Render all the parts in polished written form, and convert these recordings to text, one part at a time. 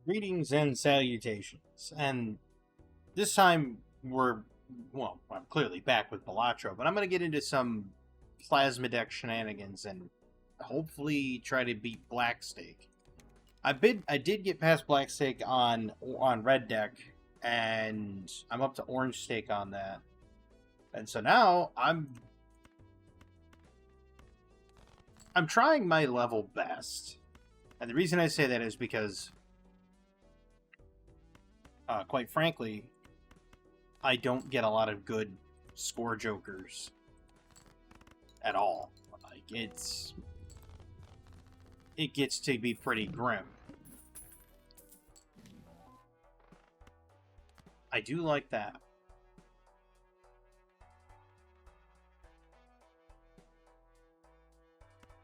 Greetings and salutations. And this time I'm clearly back with Balatro, but I'm going to get into some plasma deck shenanigans and hopefully try to beat Blackstake. I did get past Blackstake on red deck, and I'm up to orange stake on that. And so now I'm trying my level best. And the reason I say that is because quite frankly, I don't get a lot of good score jokers at all. Like it gets to be pretty grim. I do like that.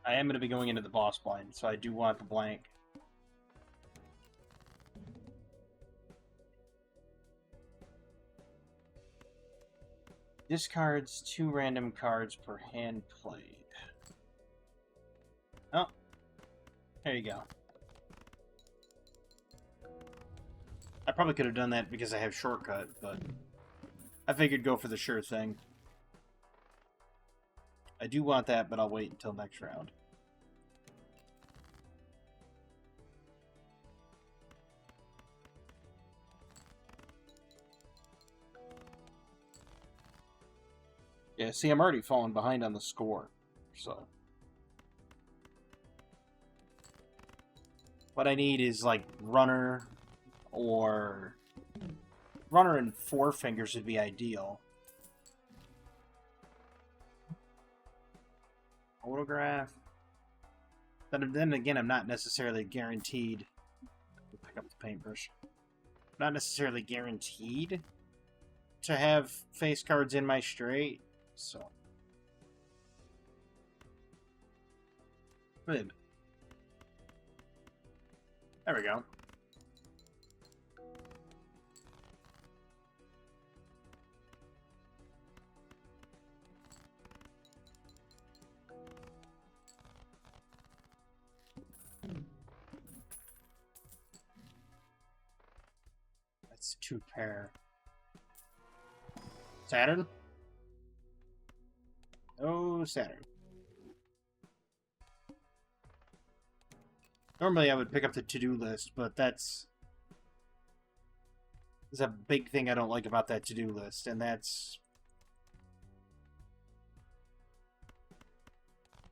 I am going to be going into the boss blind, so I do want the blank. Discards 2 random cards per hand played. Oh, there you go. I probably could have done that because I have shortcut, but I figured go for the sure thing. I do want that, but I'll wait until next round. Yeah, see, I'm already falling behind on the score, so... What I need is, like, Runner, or... Runner and Four Fingers would be ideal. Photograph. Then again, I'm not necessarily guaranteed... Pick up the paintbrush. Not necessarily guaranteed to have face cards in my straight, so... Good. There we go. That's 2 pair. Saturn? Oh, Saturn. Normally I would pick up the to-do list, but that's a big thing I don't like about that to-do list, and that's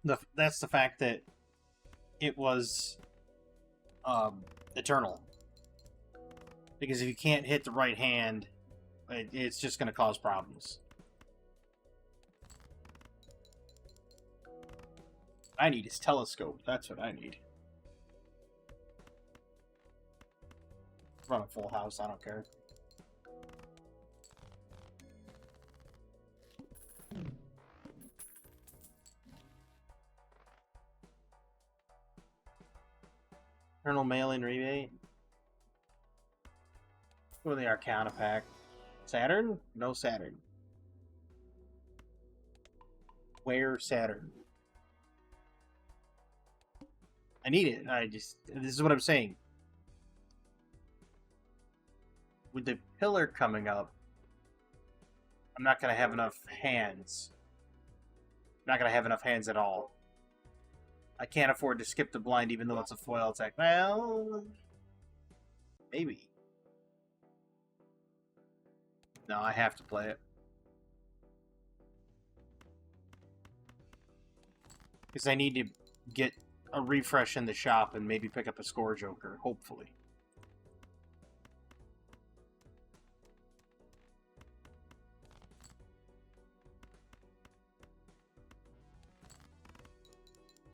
the fact that it was eternal. Because if you can't hit the right hand, it's just going to cause problems. I need his telescope. That's what I need. Run a full house. I don't care. Eternal mail-in rebate. Go to the Arcana pack. Saturn? No Saturn. Where Saturn? I need it. This is what I'm saying. With the pillar coming up, I'm not going to have enough hands. I'm not going to have enough hands at all. I can't afford to skip the blind even though it's a foil attack. Well, maybe. No, I have to play it. Because I need to get a refresh in the shop and maybe pick up a score joker, hopefully.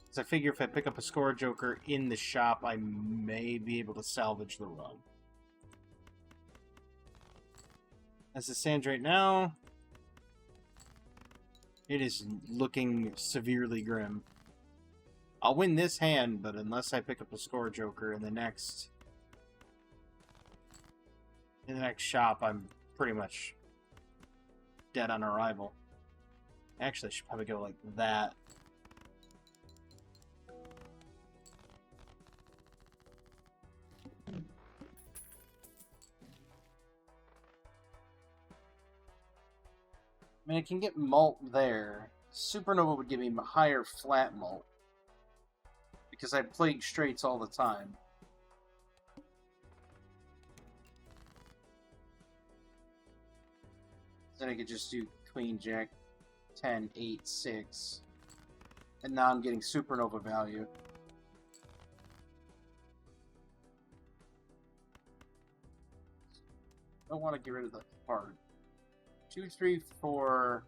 Because I figure if I pick up a score joker in the shop, I may be able to salvage the run. As it stands right now, it is looking severely grim. I'll win this hand, but unless I pick up a score joker in the next shop, I'm pretty much dead on arrival. Actually, I should probably go like that. I mean, I can get mult there. Supernova would give me higher flat mult. Because I played straights all the time. Then I could just do Queen, Jack, 10, 8, 6. And now I'm getting supernova value. Don't want to get rid of the card. 2, 3, 4,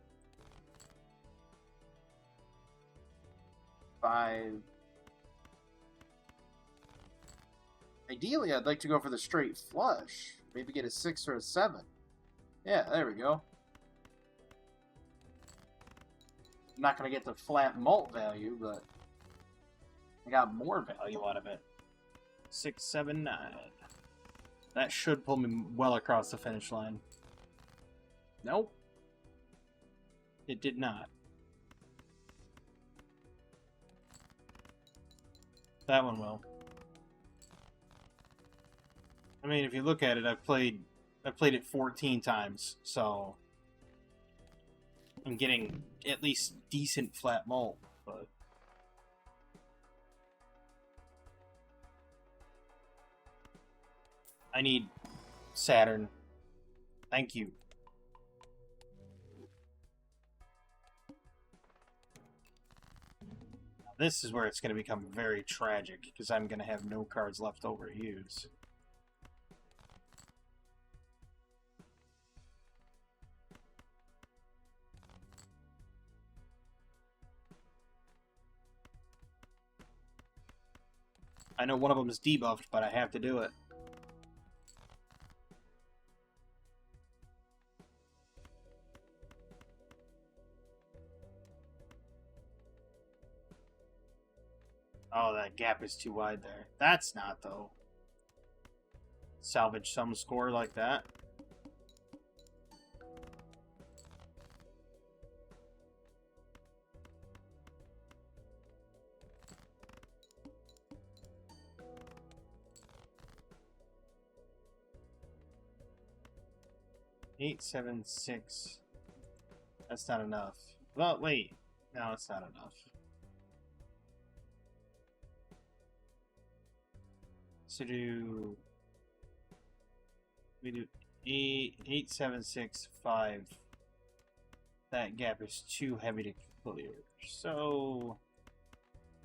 5. Ideally, I'd like to go for the straight flush. Maybe get a 6 or a 7. Yeah, there we go. I'm not going to get the flat mult value, but I got more value out of it. 6, 7, 9. That should pull me well across the finish line. Nope. It did not. That one will. I mean, if you look at it, I've played it 14 times, so I'm getting at least decent flat mult, but I need Saturn. Thank you. This is where it's going to become very tragic, because I'm going to have no cards left over to use. I know one of them is debuffed, but I have to do it. Oh, that gap is too wide there. That's not, though. Salvage some score like that. Eight, 7, 6. That's not enough. Well, wait. No, it's not enough. So we do 8, 7, 6, 5. That gap is too heavy to clear. So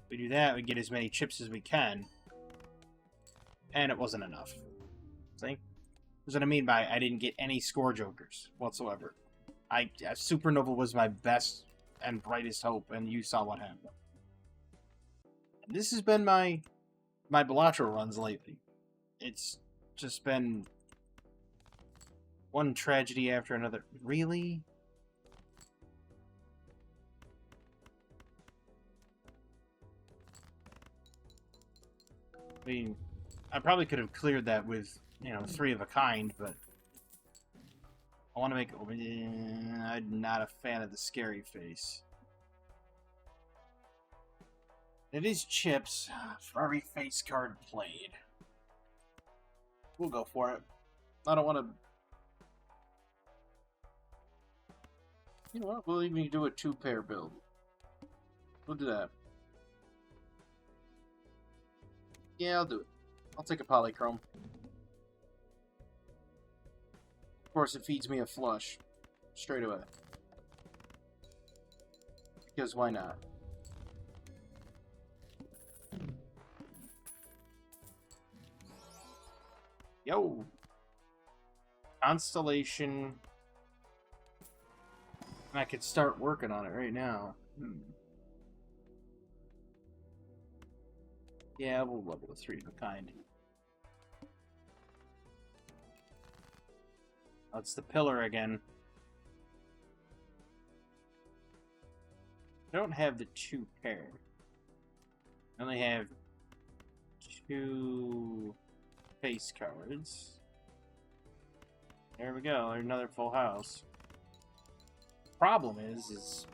we do that, we get as many chips as we can. And it wasn't enough. See? That's what I mean by I didn't get any score jokers whatsoever. Supernova was my best and brightest hope, and you saw what happened. And this has been my Balatro runs lately. It's just been one tragedy after another. Really? I mean, I probably could have cleared that with, 3 of a kind, but I want to make... I'm not a fan of the scary face. It is chips for every face card played. We'll go for it. I don't want to... You know what? We'll even do a 2-pair build. We'll do that. Yeah, I'll do it. I'll take a polychrome. Of course, it feeds me a flush. Straight away. Because why not? Yo! Constellation. And I could start working on it right now. Yeah, we'll level the 3 of a kind. That's the pillar again. I don't have the 2-pair. I only have 2 face cards. There we go, another full house. Problem is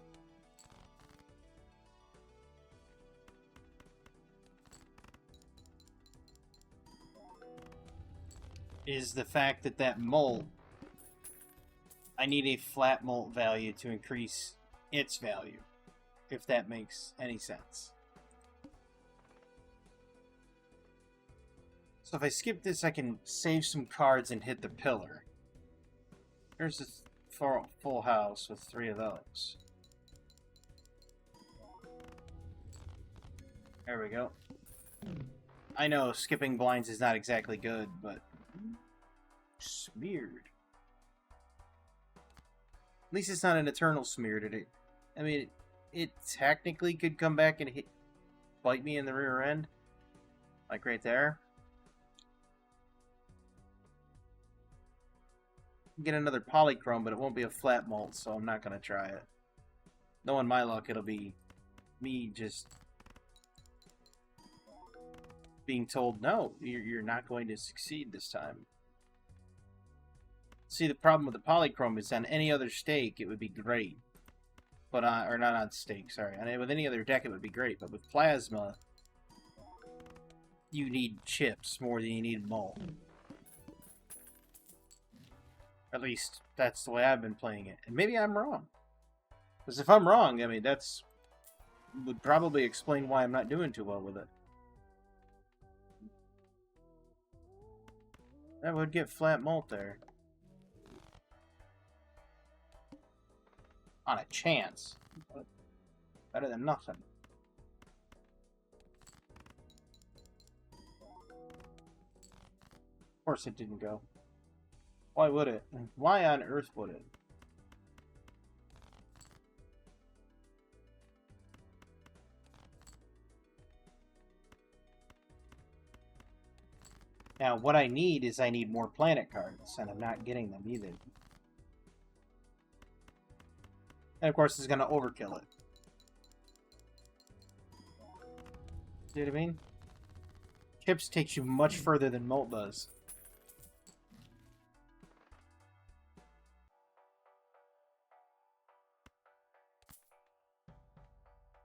the fact that mult, I need a flat molt value to increase its value, if that makes any sense. So if I skip this, I can save some cards and hit the pillar. Here's the full house with 3 of those. There we go. I know skipping blinds is not exactly good, but smeared. At least it's not an eternal smear today. I mean, it technically could come back and bite me in the rear end. Like right there. Get another polychrome, but it won't be a flat molt, so I'm not going to try it. Knowing my luck, it'll be me just being told, no, you're not going to succeed this time. See, the problem with the polychrome is on any other stake, it would be great. But or not on stake, sorry. With any other deck, it would be great. But with plasma, you need chips more than you need molt. At least, that's the way I've been playing it. And maybe I'm wrong. Because if I'm wrong, I mean, that's would probably explain why I'm not doing too well with it. That would get flat molt there. On a chance. But better than nothing. Of course it didn't go. Why would it? Why on earth would it? Now, what I need is I need more planet cards, and I'm not getting them either. And of course, it's going to overkill it. See what I mean? Chips takes you much further than molt does.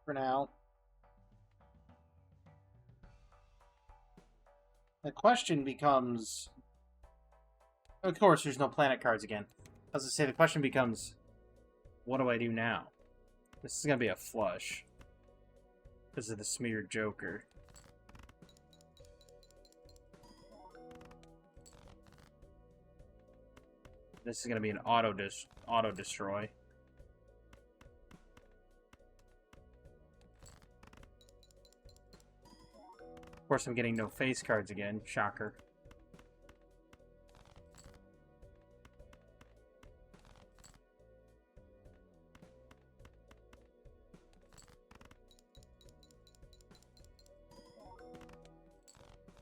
For now. The question becomes... Of course, there's no planet cards again. As I say, the question becomes, what do I do now? This is going to be a flush. Because of the smeared Joker. This is going to be an auto destroy. Of course, I'm getting no face cards again. Shocker.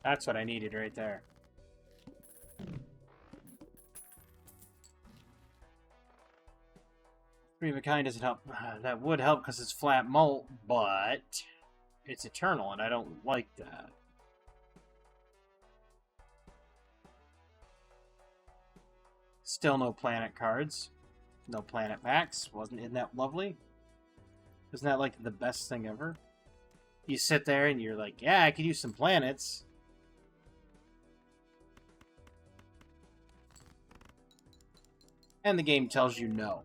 That's what I needed right there. Three of a kind doesn't help. That would help because it's flat molt, but it's eternal, and I don't like that. Still no planet cards. No planet packs. Isn't that lovely? Isn't that like the best thing ever? You sit there and you're like, yeah, I could use some planets. And the game tells you no.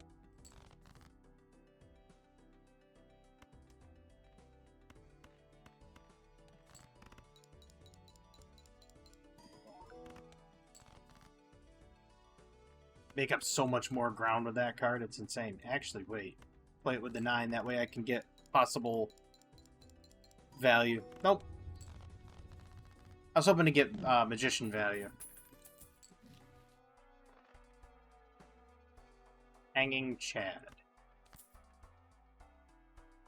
Make up so much more ground with that card, it's insane. Actually, wait. Play it with the 9, that way I can get possible value. Nope. I was hoping to get Magician value. Hanging Chad.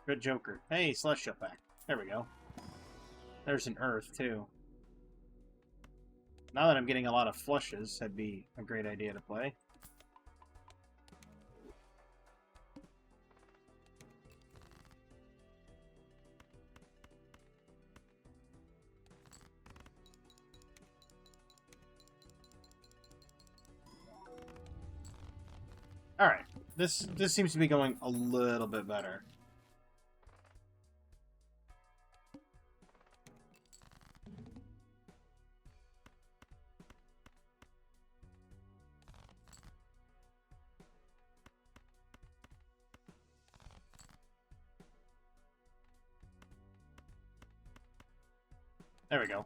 Good Joker. Hey, Celestial Pack. There we go. There's an Earth, too. Now that I'm getting a lot of flushes, that'd be a great idea to play. Alright, this seems to be going a little bit better. There we go.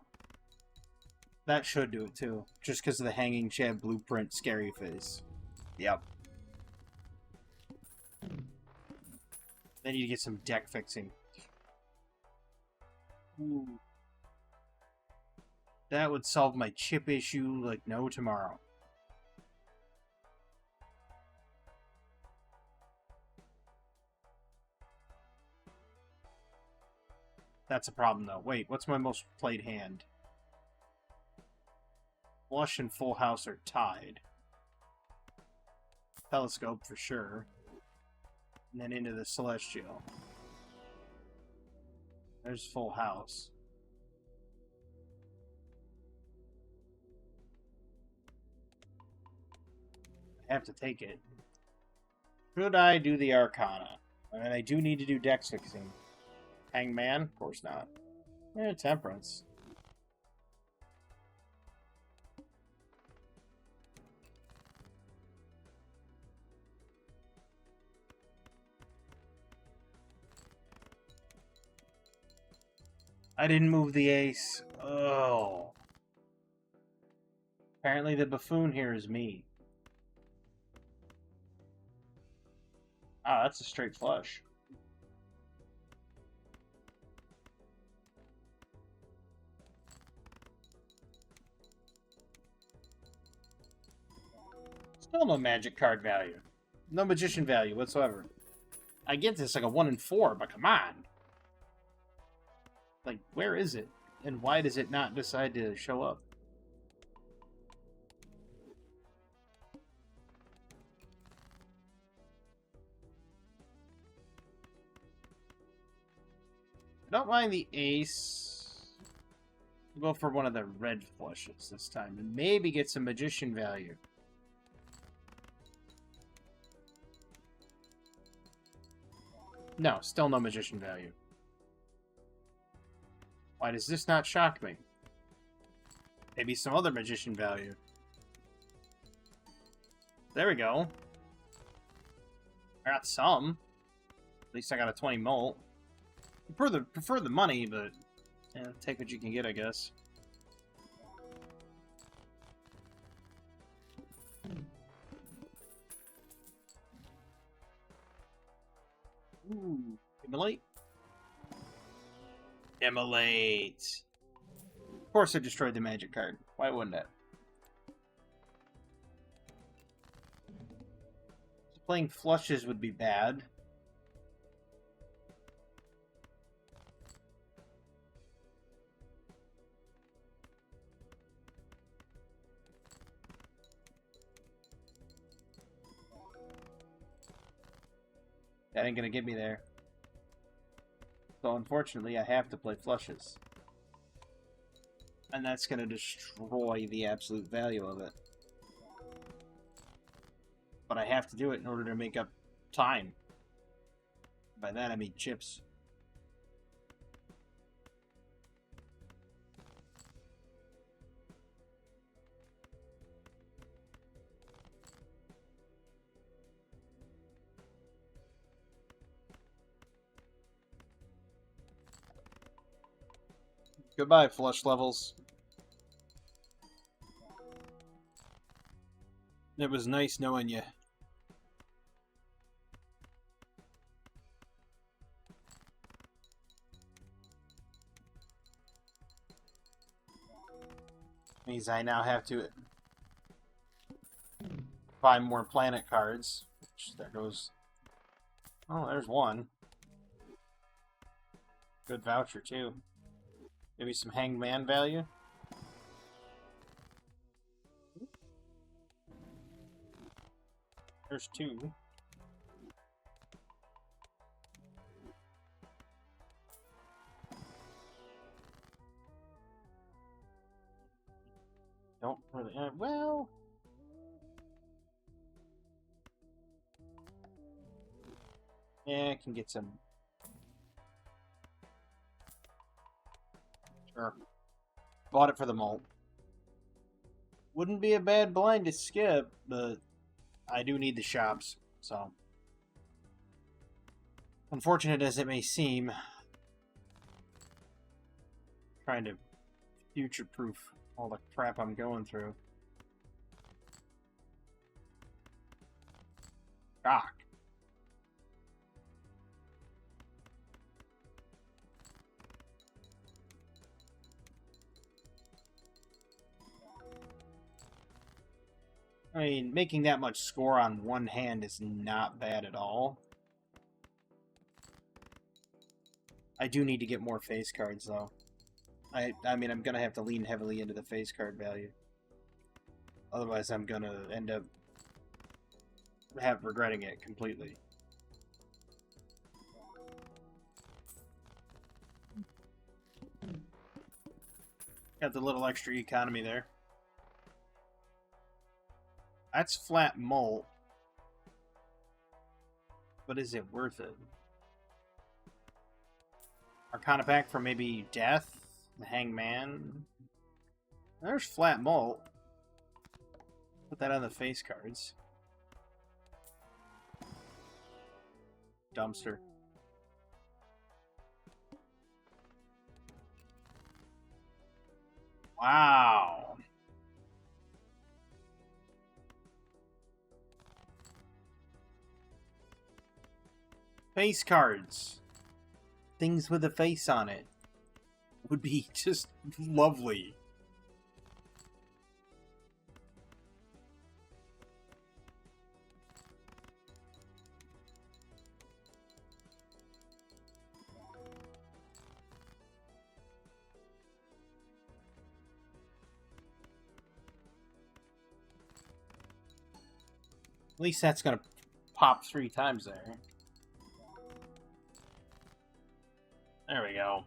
That should do it, too. Just because of the Hanging Chad blueprint scary face. Yep. Then you get some deck fixing. Ooh. That would solve my chip issue like no tomorrow. That's a problem, though. Wait, what's my most played hand? Flush and Full House are tied. Telescope for sure. And then into the Celestial. There's Full House. I have to take it. Should I do the Arcana? I mean, I do need to do deck fixing. Hangman? Of course not. Temperance. I didn't move the ace. Oh. Apparently the buffoon here is me. Ah, that's a straight flush. Still no magic card value. No magician value whatsoever. I get this like a 1 in 4, but come on. Like, where is it? And why does it not decide to show up? Don't mind the ace. We'll go for one of the red flushes this time and maybe get some magician value. No, still no magician value. Why does this not shock me? Maybe some other magician value. There we go. I got some. At least I got a 20 mult. Prefer the money, but yeah, take what you can get, I guess. Ooh, immolate. Immolate. Of course I destroyed the magic card. Why wouldn't it? Playing flushes would be bad. That ain't gonna get me there. So unfortunately, I have to play flushes. And that's gonna destroy the absolute value of it. But I have to do it in order to make up time. By that I mean chips. Goodbye, flush levels. It was nice knowing you. Means I now have to buy more planet cards. Which, there goes. Oh, there's one. Good voucher, too. Maybe some hangman value. There's two. Don't really. Well. Yeah, I can get some. Sure. Bought it for the malt. Wouldn't be a bad blind to skip, but I do need the shops, so. Unfortunate as it may seem, trying to future-proof all the crap I'm going through. Shock. I mean, making that much score on one hand is not bad at all. I do need to get more face cards, though. I mean, I'm gonna have to lean heavily into the face card value. Otherwise, I'm gonna end up regretting it completely. Got the little extra economy there. That's flat mult. But is it worth it? Arcana pack for maybe Death? The Hangman? There's flat mult. Put that on the face cards. Dumpster. Wow. Face cards. Things with a face on it. Would be just lovely. At least that's gonna pop 3 times there. There we go.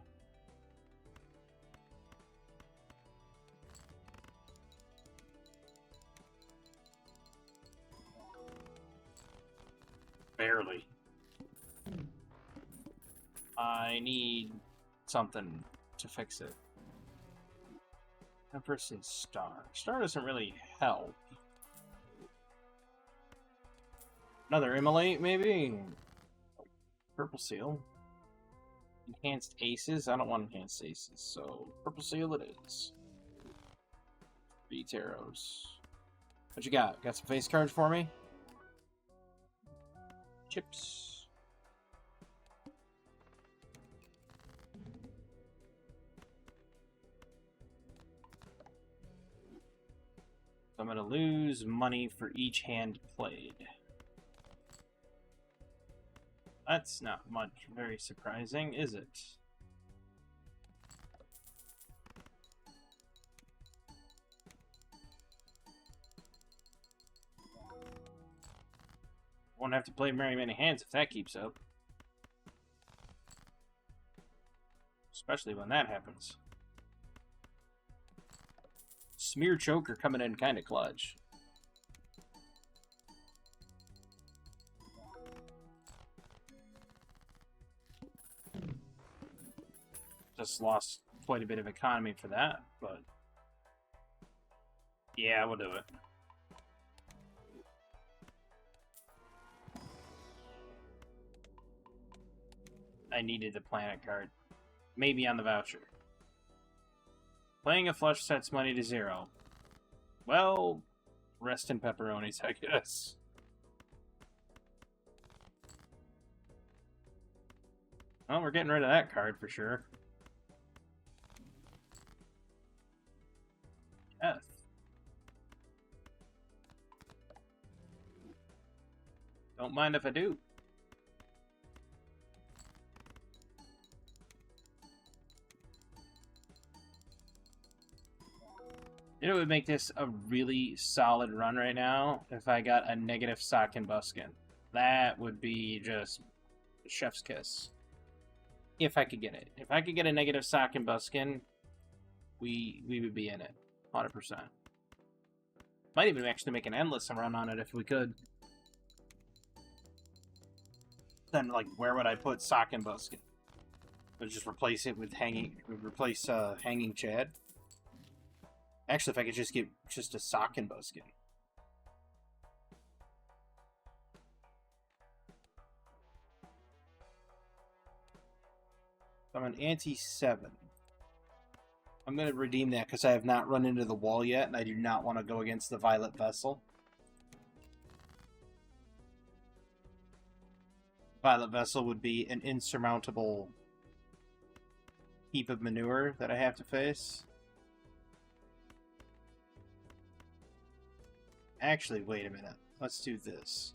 Barely. I need something to fix it. Empress and Star. Star doesn't really help. Another Immolate, maybe? Purple Seal. Enhanced Aces? I don't want Enhanced Aces, so Purple Seal it is. Beats arrows. What you got? Got some face cards for me? Chips. So I'm going to lose money for each hand played. That's not much very surprising, is it? Won't have to play very many hands if that keeps up. Especially when that happens. Smear Choker coming in kind of clutch. Just lost quite a bit of economy for that, but yeah, we'll do it. I needed the planet card. Maybe on the voucher. Playing a flush sets money to 0. Well, rest in pepperonis, I guess. Well, we're getting rid of that card for sure. Death. Don't mind if I do. You know, it would make this a really solid run right now if I got a negative Sock and Buskin. That would be just chef's kiss. If I could get it. If I could get a negative Sock and Buskin, we would be in it. 100%. Might even actually make an endless run on it if we could. Then, like, where would I put Sock and Buskin? Would just replace it with Hanging Chad? Actually, if I could just get just a Sock and Buskin. I'm an anti-7. I'm going to redeem that because I have not run into the wall yet, and I do not want to go against the Violet Vessel. Violet Vessel would be an insurmountable heap of manure that I have to face. Actually, wait a minute. Let's do this.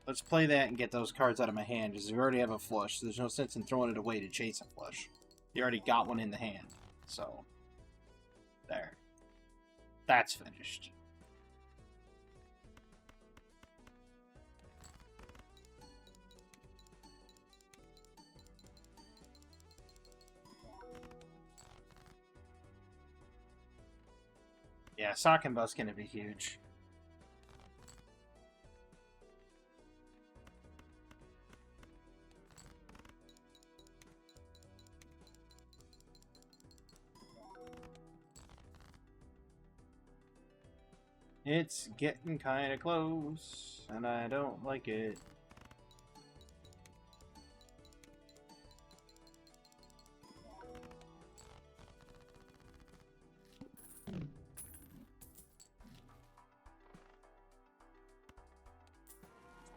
Let's play that and get those cards out of my hand, because we already have a flush, so there's no sense in throwing it away to chase a flush. You already got one in the hand, so... There. That's finished. Yeah, Succubus gonna be huge. It's getting kind of close, and I don't like it.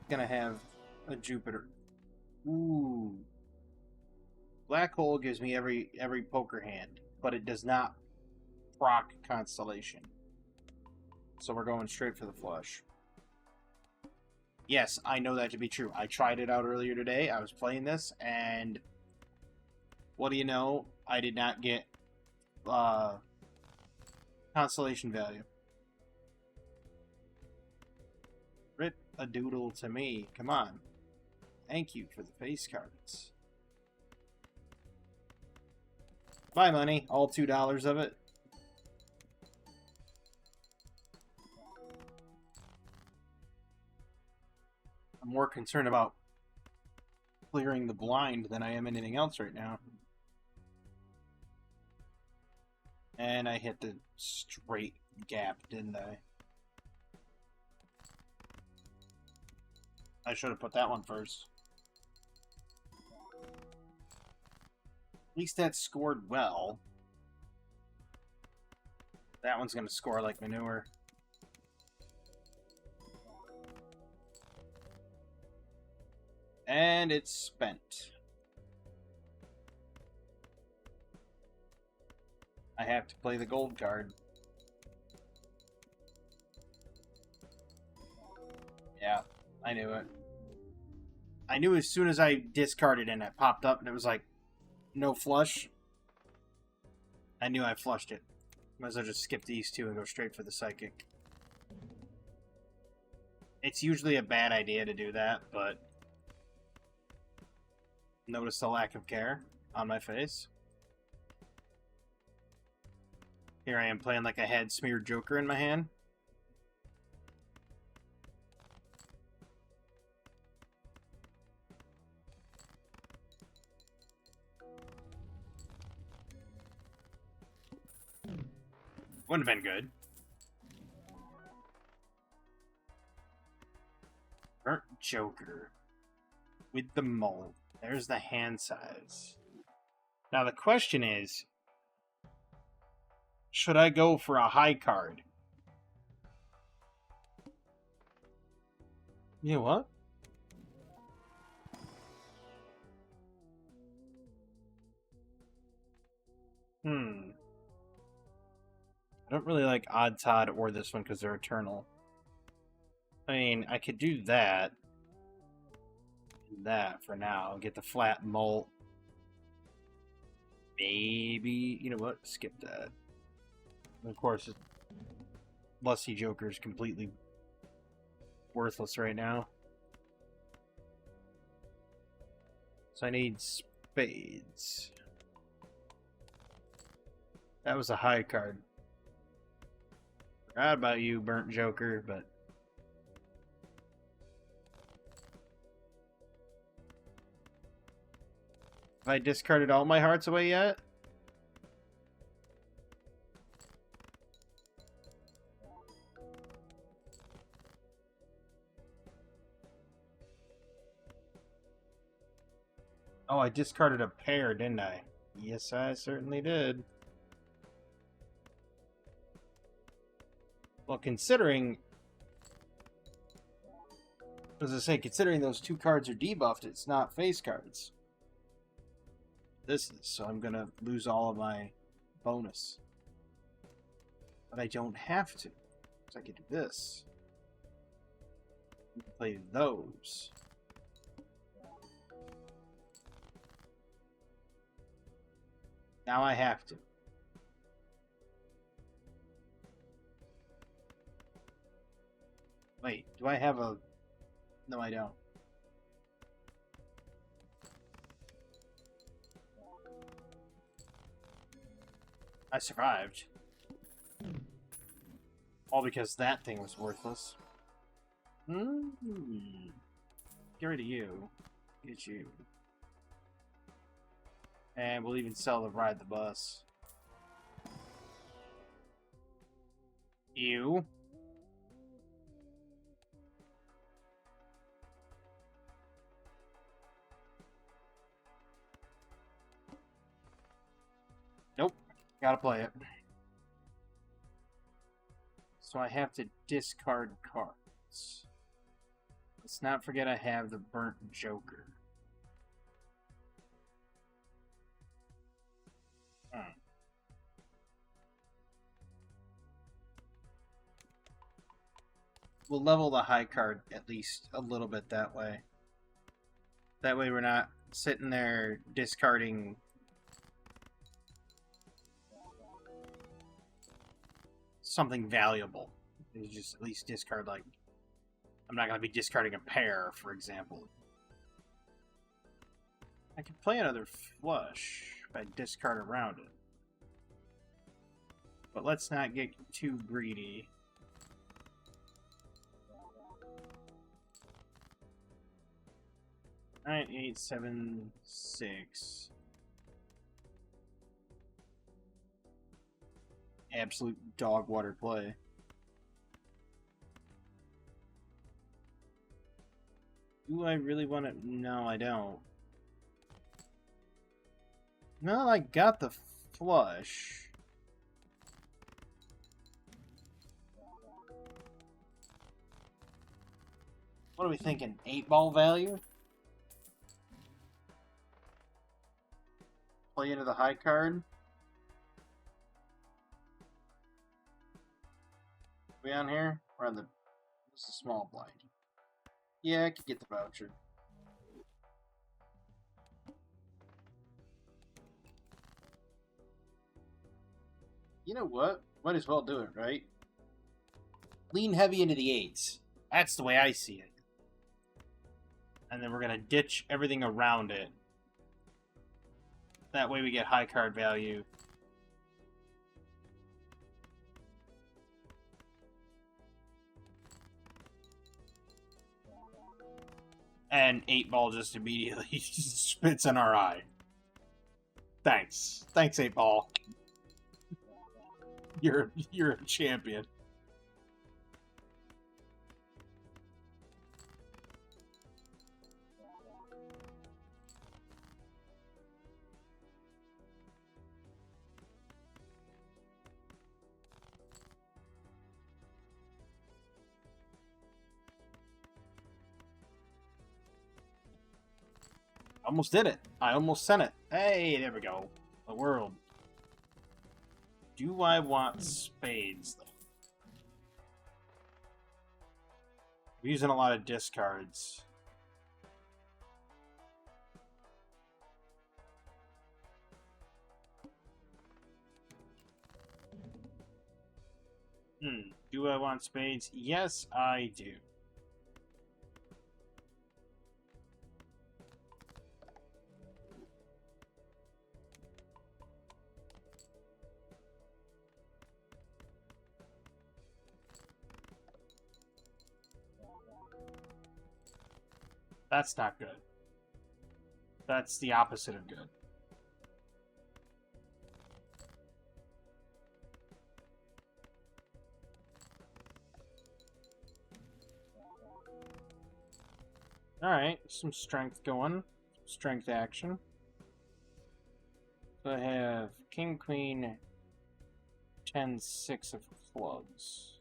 Gonna have a Jupiter. Ooh. Black Hole gives me every poker hand, but it does not proc Constellation. So we're going straight for the flush. Yes, I know that to be true. I tried it out earlier today. I was playing this, and what do you know? I did not get Constellation value. Rip a doodle to me. Come on. Thank you for the face cards. Bye, money. All $2 of it. I'm more concerned about clearing the blind than I am anything else right now. And I hit the straight gap, didn't I? I should have put that one first. At least that scored well. That one's going to score like manure. And it's spent. I have to play the gold card. Yeah, I knew it. I knew as soon as I discarded and it popped up and it was like, no flush. I knew I flushed it. Might as well just skip these two and go straight for the psychic. It's usually a bad idea to do that, but notice the lack of care on my face. Here I am playing like I had smeared Joker in my hand. Wouldn't have been good. Burnt Joker. With the mold. There's the hand size. Now the question is, should I go for a high card? You know what? I don't really like Odd Todd or this one because they're eternal. I mean, I could do that. That for now. Get the flat molt. Maybe, you know what? Skip that. And of course, Lusty Joker is completely worthless right now. So I need spades. That was a high card. Forgot about you, Burnt Joker, but... Have I discarded all my hearts away yet? Oh, I discarded a pair, didn't I? Yes, I certainly did. Well, considering, as I say, considering those two cards are debuffed, it's not face cards. This is, so I'm gonna lose all of my bonus. But I don't have to, because I can do this. I can play those. Now I have to. Wait, do I have a... No, I don't. I survived. All because that thing was worthless. Get rid of you. Get you. And we'll even sell the ride the bus. You. Nope. Gotta play it. So I have to discard cards. Let's not forget I have the Burnt Joker. We'll level the high card at least a little bit that way. That way we're not sitting there discarding something valuable. You just at least discard, like, I'm not going to be discarding a pair, for example. I could play another flush if I discard around it. But let's not get too greedy. Alright, 8, 7, 6. Absolute dog water play. Do I really want to? No, I don't. No, I got the flush. What are we thinking? 8-ball value? Play into the high card. We on here? We're on the... This is a small blind. Yeah, I could get the voucher. You know what? Might as well do it, right? Lean heavy into the 8s. That's the way I see it. And then we're going to ditch everything around it. That way we get high card value. And 8-ball just immediately spits in our eye. Thanks. Thanks, 8-ball. You're a champion. Almost did it. I almost sent it. Hey, there we go. The world. Do I want spades, though? I'm using a lot of discards. Do I want spades? Yes, I do. That's not good. That's the opposite of good. Alright, some strength going. Strength action. So I have King, Queen, 10, 6 of clubs.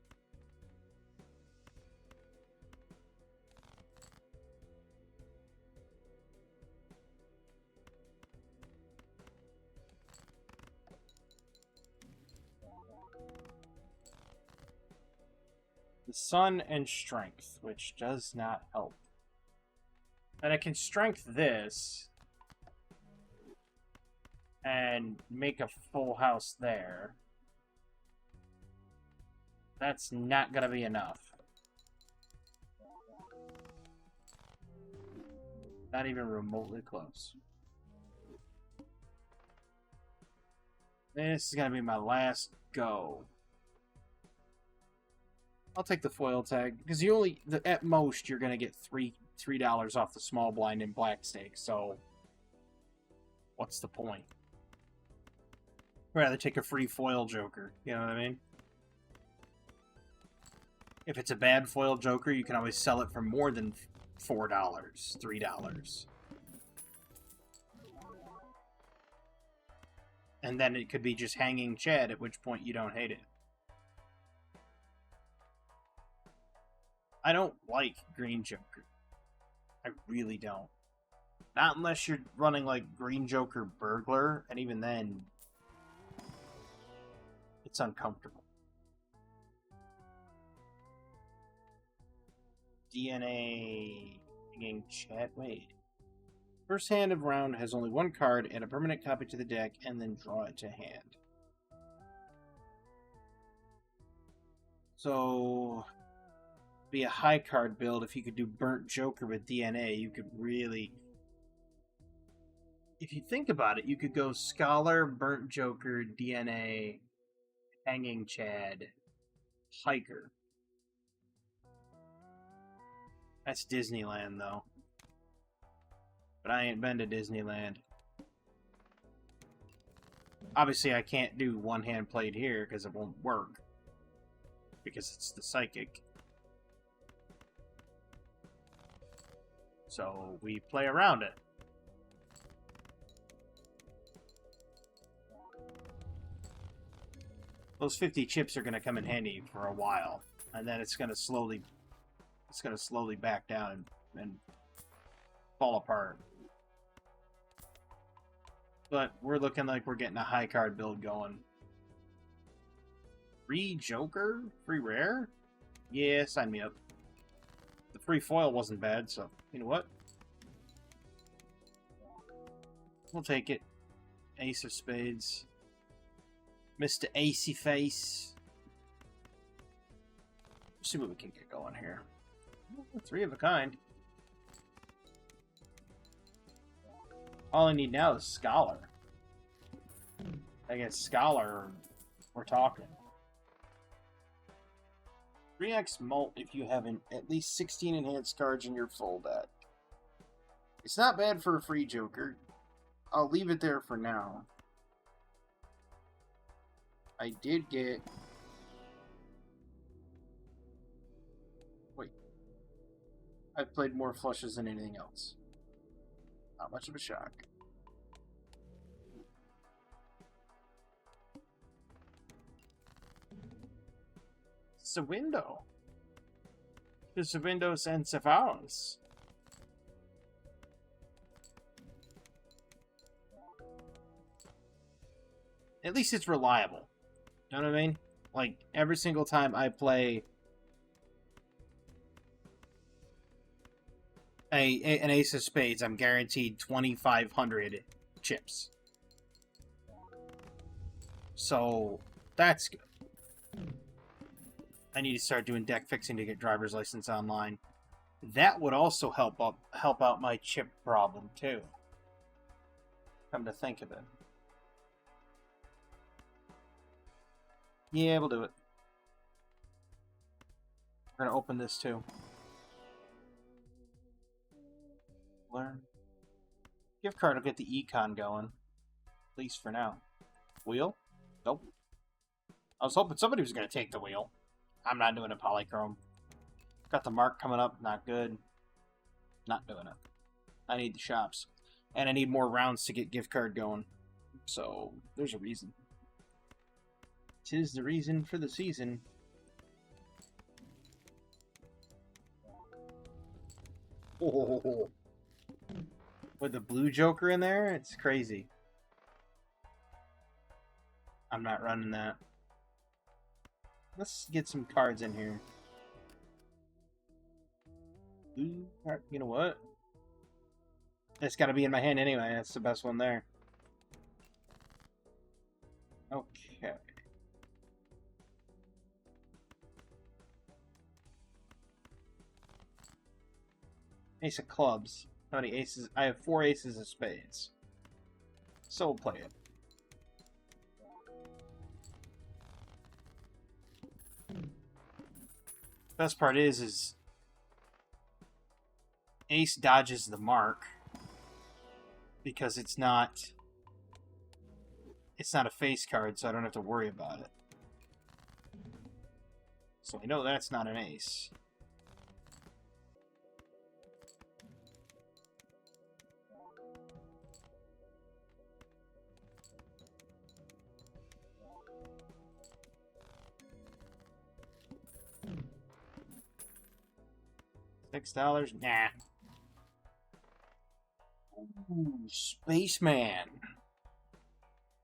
The sun and strength, which does not help. And I can strength this and make a full house there. That's not gonna be enough. Not even remotely close. This is gonna be my last go. I'll take the foil tag because you only at most you're gonna get $3 off the small blind in black stake. So what's the point? I'd rather take a free foil joker. You know what I mean? If it's a bad foil joker, you can always sell it for more than $4, $3. And then it could be just hanging Chad, at which point you don't hate it. I don't like Green Joker. I really don't. Not unless you're running like Green Joker Burglar, and even then, it's uncomfortable. DNA hanging Chad. Wait. First hand of round has only one card, add a permanent copy to the deck, and then draw it to hand. So, be a high card build. If you could do Burnt Joker with DNA, you could really... If you think about it, you could go Scholar, Burnt Joker, DNA, Hanging Chad, Hiker. That's Disneyland, though. But I ain't been to Disneyland. Obviously, I can't do one-hand played here because it won't work. Because it's the Psychic. So, we play around it. Those 50 chips are going to come in handy for a while. And then it's going to slowly back down and fall apart. But we're looking like we're getting a high card build going. Free Joker? Free rare? Yeah, sign me up. The free foil wasn't bad, so you know what? We'll take it. Ace of Spades. Mr. Acey Face. Let's see what we can get going here. Three of a kind. All I need now is Scholar. I guess Scholar, we're talking. 3x Molt if you have at least 16 enhanced cards in your full deck. It's not bad for a free Joker. I'll leave it there for now. I did get... Wait. I've played more flushes than anything else. Not much of a shock. It's a window. There's a Windows and Cephals. At least it's reliable. You know what I mean? Like, every single time I play an Ace of Spades, I'm guaranteed 2,500 chips. So, that's good. I need to start doing deck fixing to get driver's license online. That would also help out my chip problem, too. Come to think of it. Yeah, we'll do it. We're gonna open this too. Learn. Gift card will get the econ going. At least for now. Wheel? Nope. I was hoping somebody was gonna take the wheel. I'm not doing a polychrome. Got the mark coming up, not good. Not doing it. I need the shops. And I need more rounds to get gift card going. So, there's a reason. 'Tis the reason for the season. Oh. With the blue Joker in there, it's crazy. I'm not running that. Let's get some cards in here. Ooh, alright, you know what? It's got to be in my hand anyway. That's the best one there. Okay. Ace of clubs. How many aces? I have 4 aces of spades. So we'll play it. Best part is ace dodges the mark because it's not a face card, so I don't have to worry about it. So I know that's not an ace. $6? Nah. Ooh, Spaceman.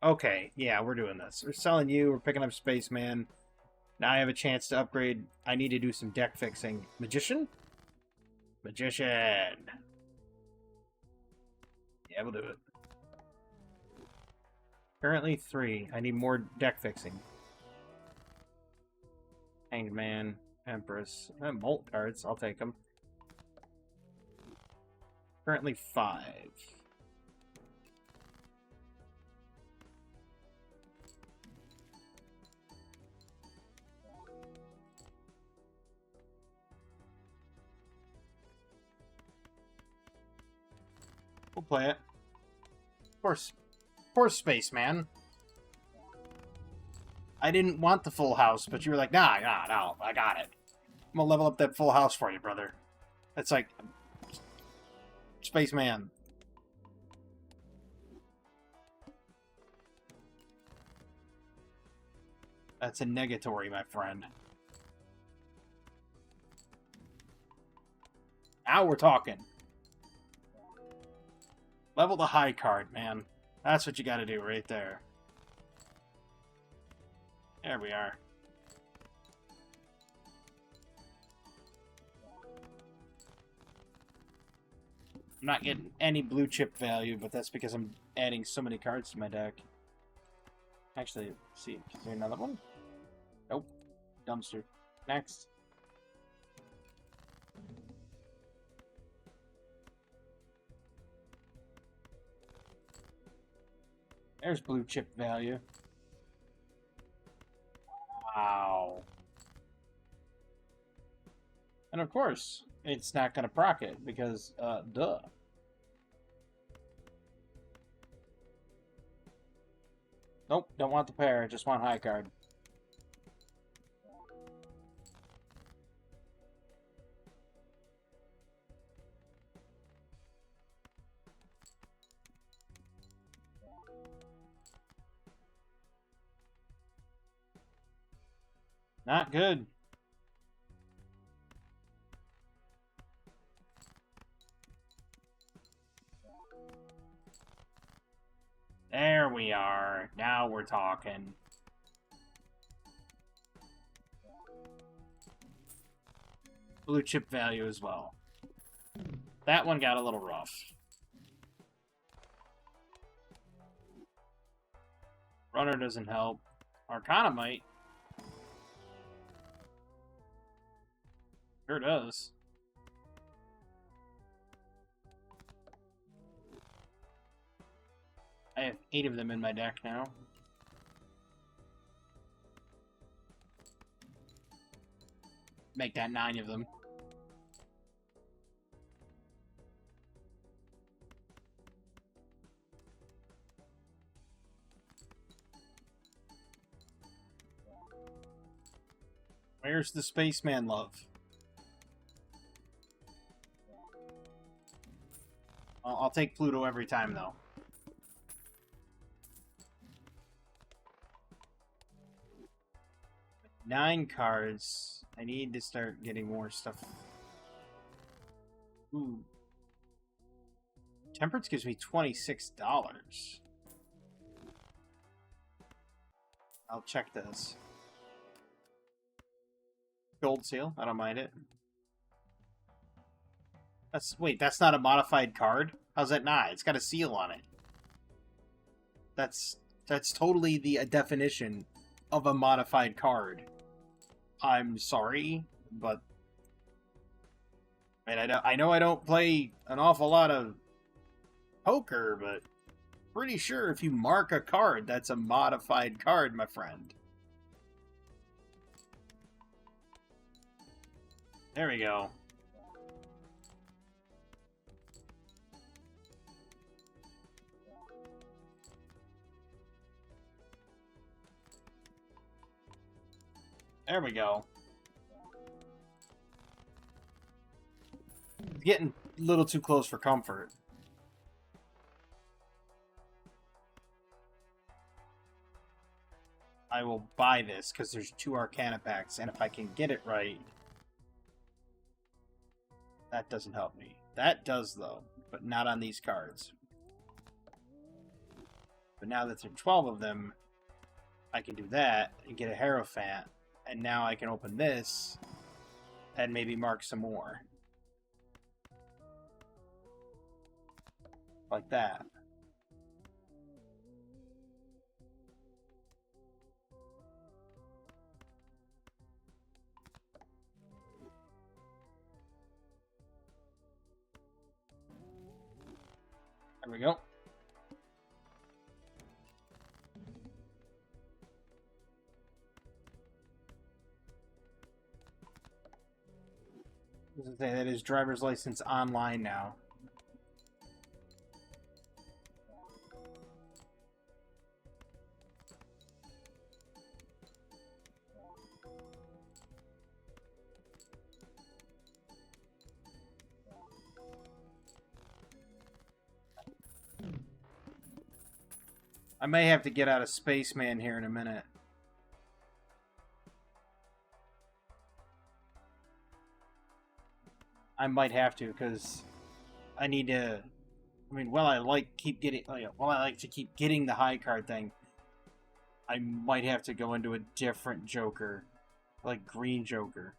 Okay, yeah, we're doing this. We're selling you, we're picking up Spaceman. Now I have a chance to upgrade. I need to do some deck fixing. Magician? Magician. Yeah, we'll do it. Currently 3. I need more deck fixing. Hanged Man, Empress, and Molt cards. I'll take them. Currently 5. We'll play it. Poor Spaceman. I didn't want the full house, but you were like, nah, no, I got it. I'm gonna level up that full house for you, brother. That's like... Spaceman. That's a negatory, my friend. Now we're talking. Level the high card, man. That's what you gotta do right there. There we are. I'm not getting any blue chip value, but that's because I'm adding so many cards to my deck. Actually, let's see, is there another one? Nope. Dumpster. Next. There's blue chip value. Wow. And of course, it's not going to proc it because, duh. Nope, don't want the pair, I just want high card. Not good. There we are. Now we're talking. Blue chip value as well. That one got a little rough. Runner doesn't help. Arcana might. Sure does. I have 8 of them in my deck now. Make that 9 of them. Where's the Spaceman love? I'll take Pluto every time, though. Nine cards. I need to start getting more stuff. Ooh. Temperance gives me $26. I'll check this. Gold seal. I don't mind it. Wait, that's not a modified card? How's that not? It's got a seal on it. That's totally the definition of a modified card. I'm sorry, but I know I don't play an awful lot of poker, but pretty sure if you mark a card, that's a modified card, my friend. There we go. There we go. It's getting a little too close for comfort. I will buy this because there's 2 Arcana packs, and if I can get it right, that doesn't help me. That does, though, but not on these cards. But now that there are 12 of them, I can do that and get a Hierophant, and now I can open this and maybe mark some more. Like that. There we go. That is driver's license online now. I may have to get out of Spaceman here in a minute. I might have to, because I need to... I mean, while I like to keep getting the high card thing, I might have to go into a different Joker, like Green Joker,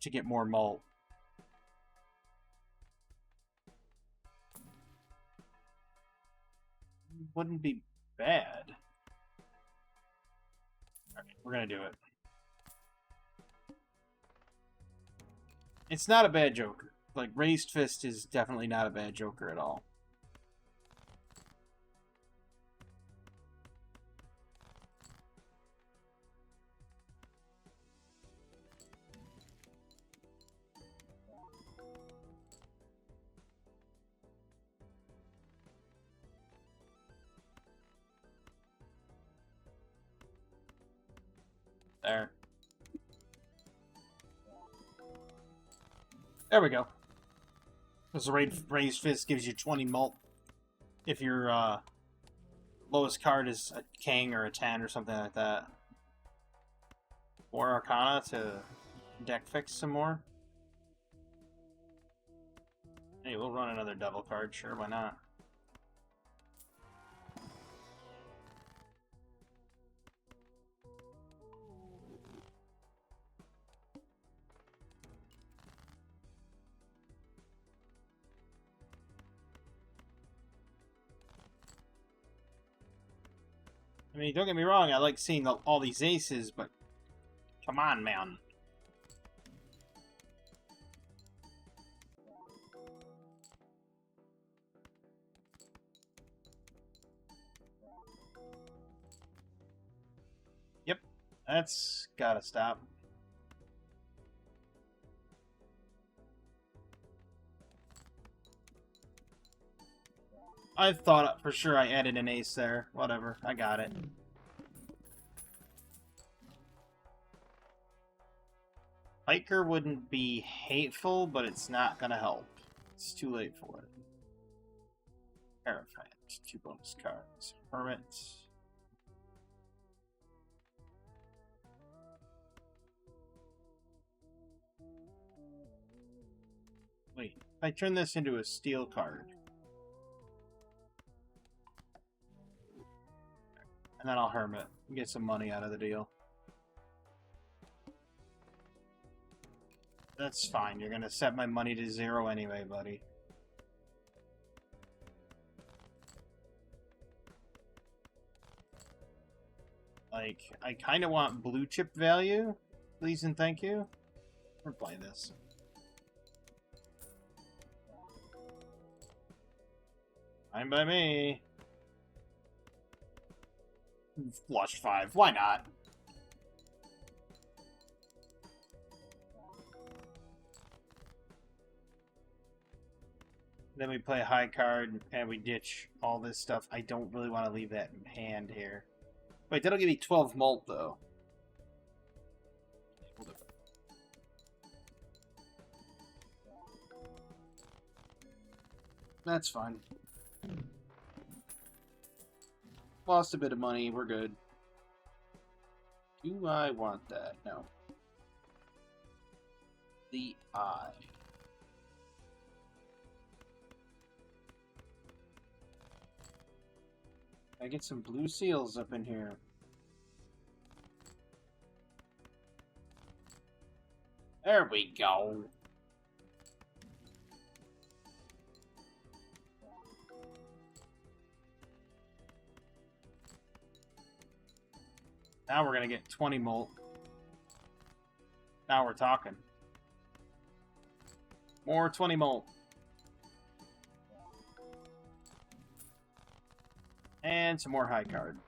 to get more malt. Wouldn't be bad. Alright, we're gonna do it. It's not a bad Joker. Like, Raised Fist is definitely not a bad Joker at all. There. There we go. Because the Raised Fist gives you 20 mult if your lowest card is a King or a 10 or something like that. More Arcana to deck fix some more. Hey, we'll run another Devil card, sure, why not? I mean, don't get me wrong, I like seeing all these aces, but come on, man. Yep, that's gotta stop. I thought for sure I added an ace there. Whatever, I got it. Hiker wouldn't be hateful, but it's not gonna help. It's too late for it. Terrified. 2 bonus cards. Hermit. Wait, if I turn this into a steel card. And then I'll Hermit and get some money out of the deal. That's fine. You're gonna set my money to 0 anyway, buddy. Like, I kind of want blue chip value. Please and thank you. We're playing this. Fine by me. Flush 5. Why not? Then we play a high card and we ditch all this stuff. I don't really want to leave that in hand here. Wait, that'll give me 12 mult, though. That's fine. Lost a bit of money. We're good. Do I want that? No. The eye. I get some blue seals up in here. There we go. Now we're gonna get 20 mult. Now we're talking. More 20 mult. And some more high card.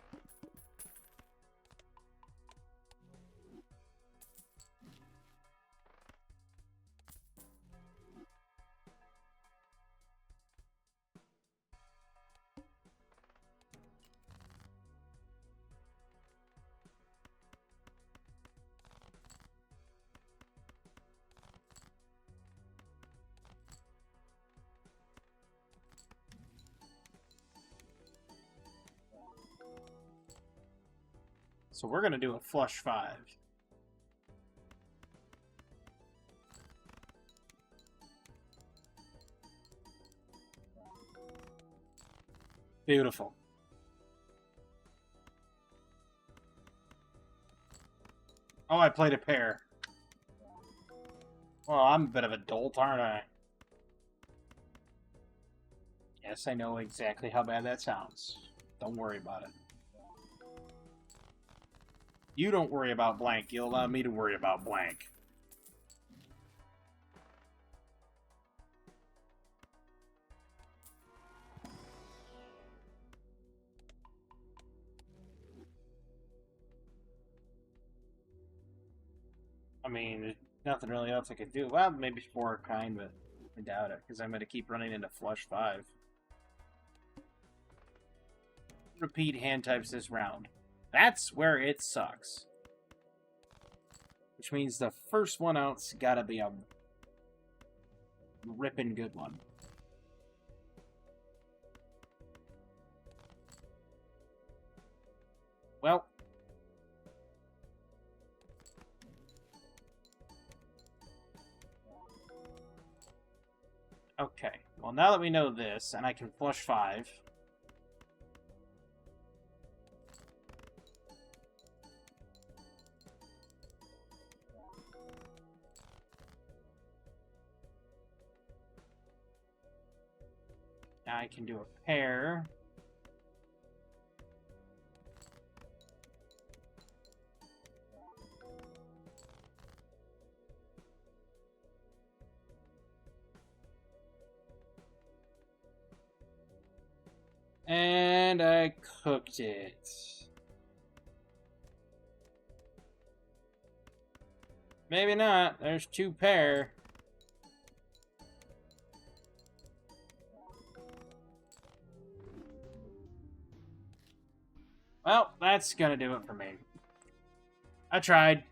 So we're going to do a flush 5. Beautiful. Oh, I played a pair. Well, I'm a bit of a dolt, aren't I? Yes, I know exactly how bad that sounds. Don't worry about it. You don't worry about blank. You'll allow me to worry about blank. I mean, there's nothing really else I could do. Well, maybe Spore Kind, but I doubt it, because I'm going to keep running into flush 5. Repeat hand types this round. That's where it sucks. Which means the first one out's gotta be a ripping good one. Well. Okay. Well, now that we know this, and I can flush 5... I can do a pair. And I cooked it. Maybe not. There's 2 pair. Well, that's gonna do it for me. I tried.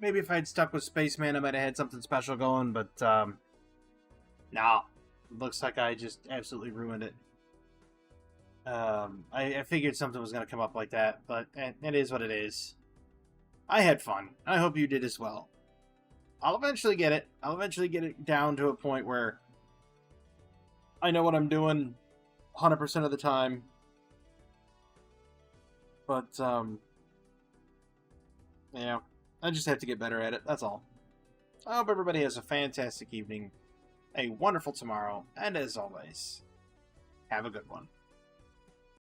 Maybe if I'd stuck with Spaceman, I might have had something special going, but, nah. Looks like I just absolutely ruined it. I figured something was gonna come up like that, but it is what it is. I had fun. I hope you did as well. I'll eventually get it. I'll eventually get it down to a point where I know what I'm doing 100% of the time. But, yeah. I just have to get better at it, that's all. I hope everybody has a fantastic evening, a wonderful tomorrow, and as always, have a good one.